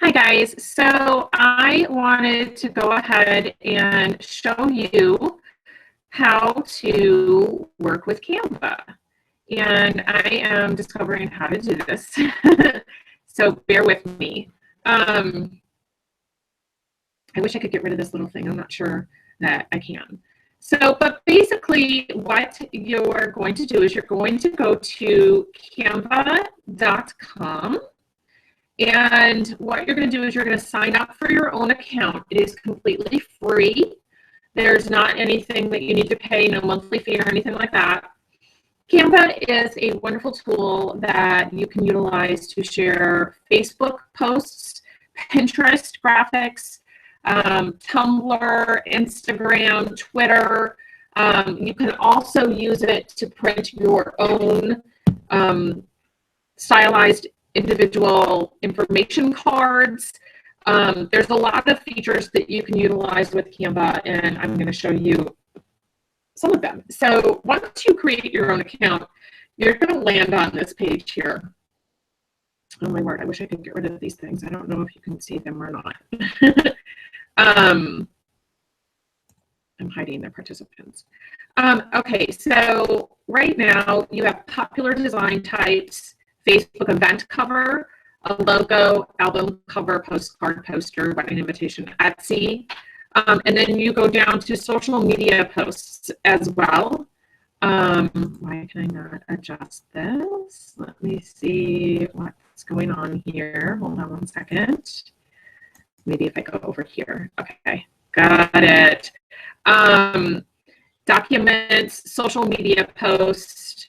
Hi guys, so I wanted to go ahead and show you how to work with Canva. And I am discovering how to do this, so bear with me. I wish I could get rid of this little thing. I'm not sure that I can. But basically what you're going to do is you're going to go to canva.com. And what you're going to do is you're going to sign up for your own account. It is completely free. There's not anything that you need to pay, no monthly fee or anything like that. Canva is a wonderful tool that you can utilize to share Facebook posts, Pinterest graphics, Tumblr, Instagram, Twitter. You can also use it to print your own stylized individual information cards. There's a lot of features that you can utilize with Canva, and I'm going to show you some of them. So once you create your own account, you're going to land on this page here. Oh my word, I wish I could get rid of these things. I don't know if you can see them or not. I'm hiding the participants. Okay, so right now you have popular design types, Facebook event cover, a logo, album cover, postcard, poster, wedding invitation, Etsy. And then you go down to social media posts as well. Why can I not adjust this? Let me see what's going on here. Hold on one second. Maybe if I go over here. Okay, got it. Documents, social media posts,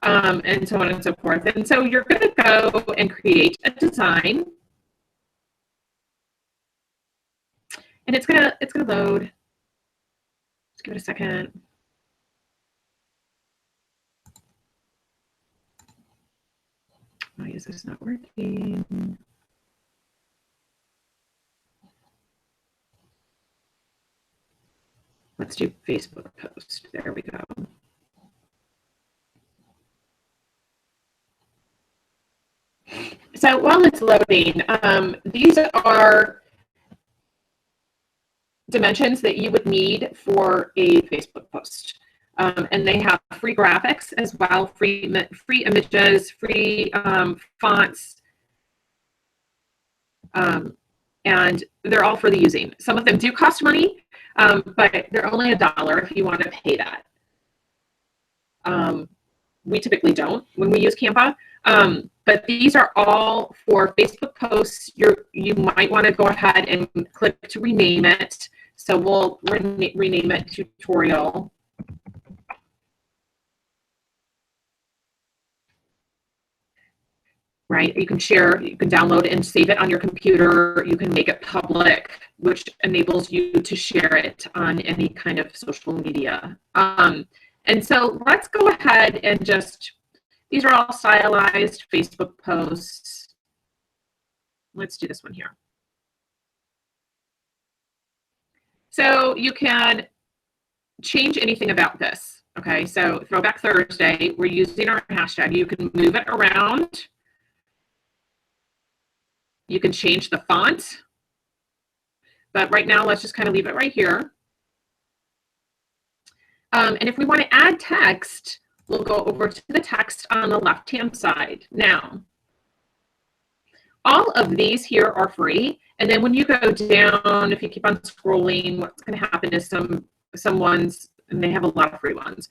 and so on and so forth. And so you're going to go and create a design. And it's gonna load. Just give it a second. Why is this not working? Let's do Facebook post. There we go. So while it's loading, these are dimensions that you would need for a Facebook post. And they have free graphics as well, free images, free fonts, and they're all for the using. Some of them do cost money, but they're only $1 if you want to pay that. We typically don't when we use Canva. But these are all for Facebook posts. You might want to go ahead and click to rename it. So we'll rename it tutorial. Right? You can share, you can download and save it on your computer. You can make it public, which enables you to share it on any kind of social media. And so let's go ahead and just, these are all stylized Facebook posts. Let's do this one here. So you can change anything about this. Okay, so Throwback Thursday, we're using our hashtag. You can move it around. You can change the font. But right now, let's just kind of leave it right here. And if we want to add text, we'll go over to the text on the left-hand side. Now, all of these here are free. And then when you go down, if you keep on scrolling, what's going to happen is some ones, and they have a lot of free ones,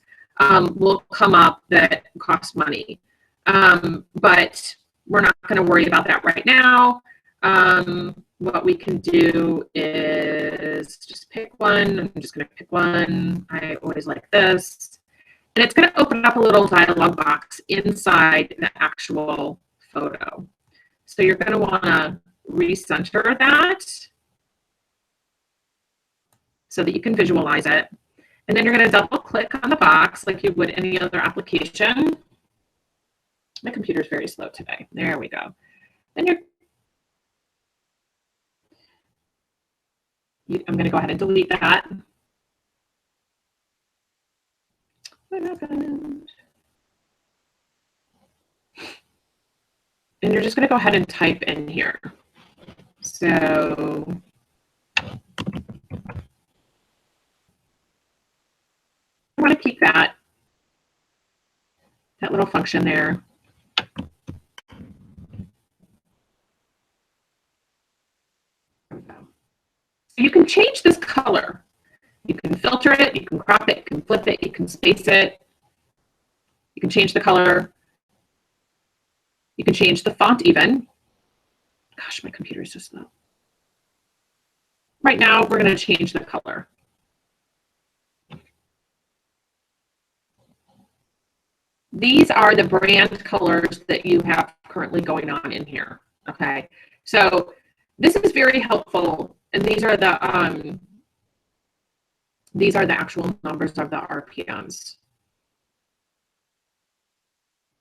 will come up that cost money. But we're not going to worry about that right now. What we can do is just pick one. I'm just going to pick one. I always like this. And it's going to open up a little dialog box inside the actual photo. So you're going to want to recenter that so that you can visualize it. And then you're going to double click on the box like you would any other application. My computer's very slow today. There we go. Then I'm going to go ahead and delete that. What happened? And you're just going to go ahead and type in here. So I want to keep that little function there. So you can change this color. You can filter it, you can crop it, you can flip it, you can space it. You can change the color. You can change the font even. Gosh, my computer is so slow. Right now, we're going to change the color. These are the brand colors that you have currently going on in here. Okay, so this is very helpful, and these are the actual numbers of the RPMs,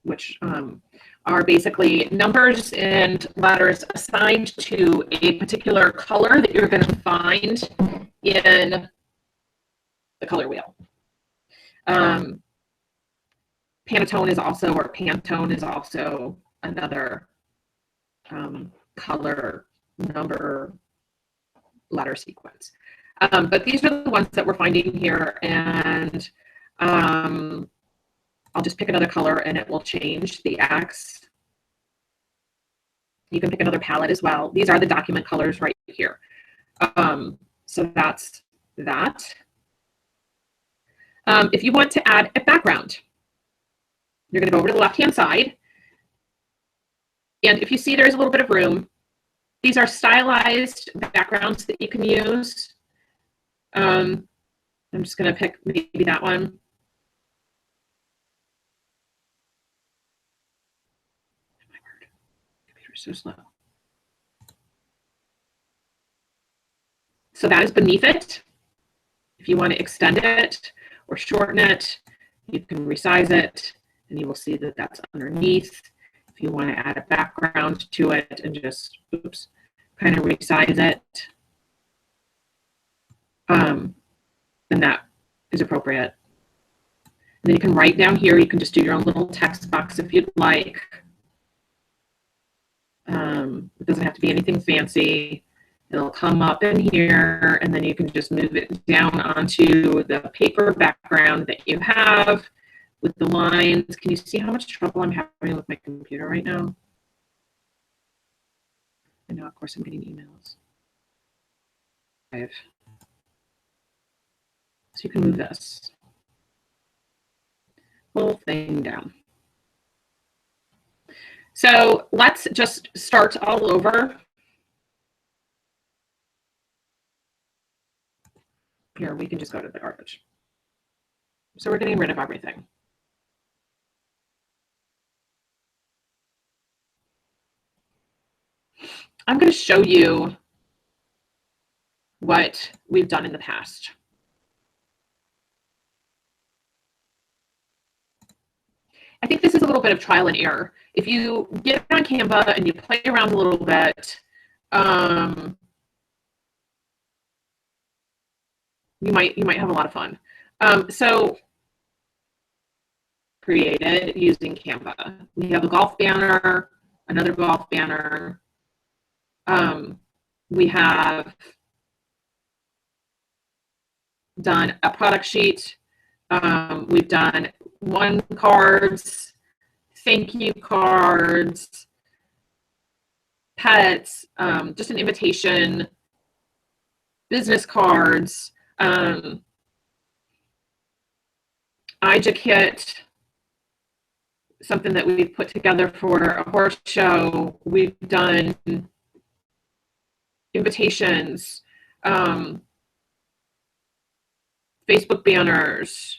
which are basically numbers and letters assigned to a particular color that you're going to find in the color wheel. Pantone is also, or Pantone is also another color number letter sequence. But these are the ones that we're finding here, and I'll just pick another color and it will change the X. You can pick another palette as well. These are the document colors right here. So that's that. If you want to add a background, you're going to go over to the left-hand side. And if you see there's a little bit of room, these are stylized backgrounds that you can use. I'm just going to pick maybe that one. So slow. So that is beneath it. If you want to extend it or shorten it, you can resize it, and you will see that that's underneath. If you want to add a background to it and just, oops, kind of resize it, then that is appropriate. And then you can write down here. You can just do your own little text box if you'd like. It doesn't have to be anything fancy. It'll come up in here, and then you can just move it down onto the paper background that you have with the lines. Can you see how much trouble I'm having with my computer right now? I know, of course, I'm getting emails. So you can move this whole thing down. So let's just start all over. Here, we can just go to the garbage. So we're getting rid of everything. I'm going to show you what we've done in the past. I think this is a little bit of trial and error. If you get on Canva and you play around a little bit, you might have a lot of fun. So created using Canva. We have a golf banner, another golf banner. We have done a product sheet. We've done one cards, thank you cards, pets, just an invitation, business cards, IJA kit, something that we've put together for a horse show. We've done invitations, Facebook banners.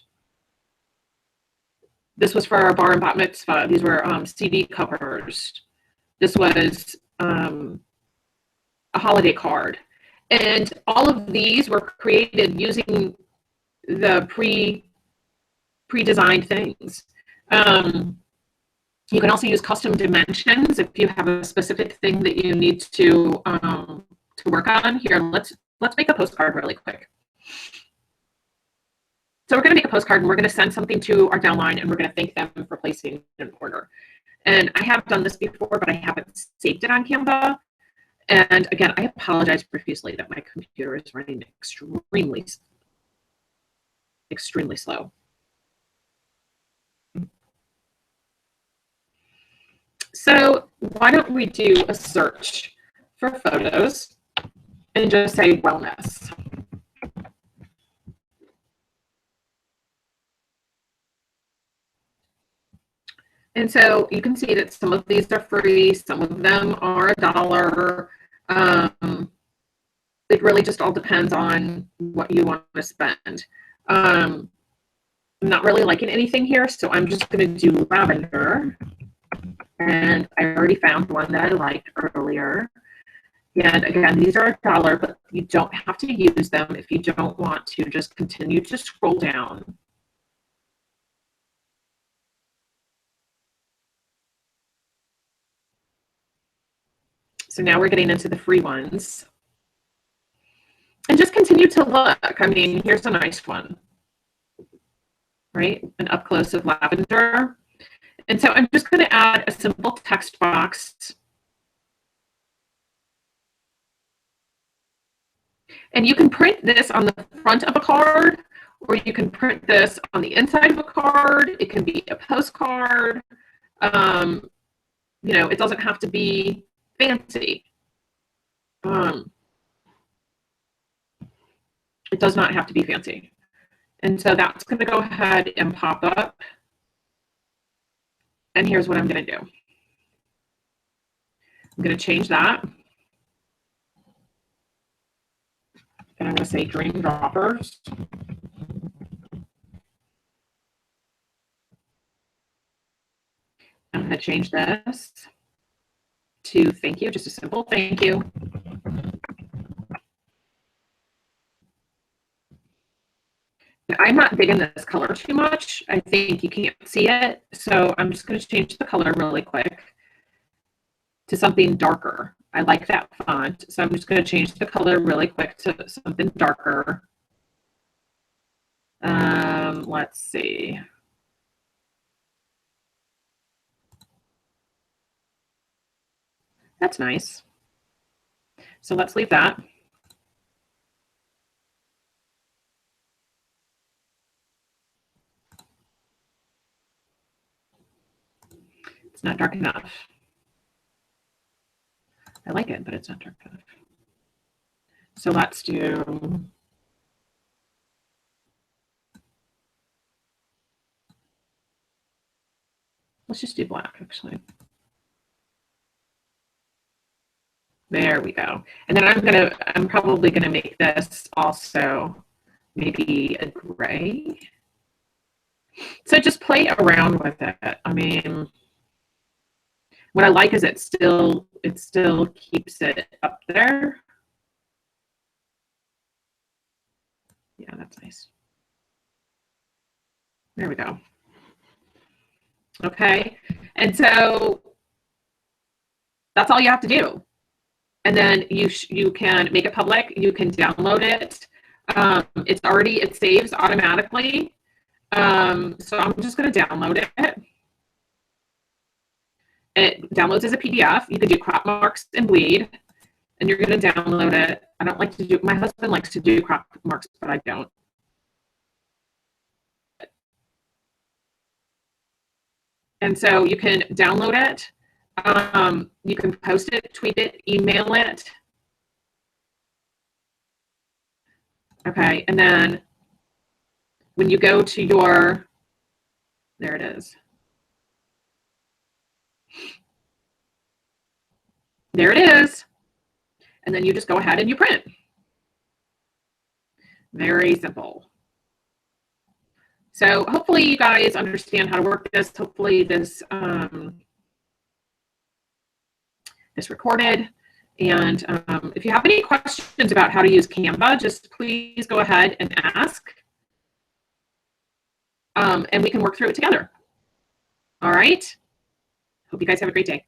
This was for our bar and bat mitzvah. These were CD covers. This was a holiday card. And all of these were created using the pre-designed things. You can also use custom dimensions if you have a specific thing that you need to work on. Here, let's make a postcard really quick. So we're going to make a postcard, and we're going to send something to our downline, and we're going to thank them for placing an order. And I have done this before, but I haven't saved it on Canva. And again, I apologize profusely that my computer is running extremely slow. So why don't we do a search for photos and just say wellness. And so you can see that some of these are free, some of them are $1. It really just all depends on what you want to spend. I'm not really liking anything here, so I'm just going to do lavender. And I already found one that I liked earlier. And again, these are $1, but you don't have to use them if you don't want to. Just continue to scroll down. So now we're getting into the free ones. And just continue to look. I mean, here's a nice one, right? An up close of lavender. And so I'm just going to add a simple text box. And you can print this on the front of a card, or you can print this on the inside of a card. It can be a postcard. You know, it doesn't have to be fancy. It does not have to be fancy. And so that's going to go ahead and pop up. And here's what I'm going to do. I'm going to change that. And I'm going to say Dream Droppers. I'm going to change this to thank you, just a simple thank you. I'm not digging this color too much. I think you can't see it. So I'm just going to change the color really quick to something darker. I like that font. So I'm just going to change the color really quick to something darker. Let's see. That's nice. So let's leave that. It's not dark enough. I like it, but it's not dark enough. So let's do, let's just do black, actually. There we go. And then I'm probably gonna make this also maybe a gray. So just play around with it. I mean, what I like is it still keeps it up there. Yeah, that's nice. There we go. Okay, and so that's all you have to do. And then you can make it public. You can download it. It saves automatically. So I'm just going to download it. It downloads as a PDF. You can do crop marks and bleed, and you're going to download it. I don't like to do, my husband likes to do crop marks, but I don't. And so you can download it. You can post it, tweet it, email it. Okay, and then when you go to your, there it is. There it is. And then you just go ahead and you print. Very simple. So hopefully you guys understand how to work this. Hopefully this this recorded. And if you have any questions about how to use Canva, just please go ahead and ask. And we can work through it together. All right. Hope you guys have a great day.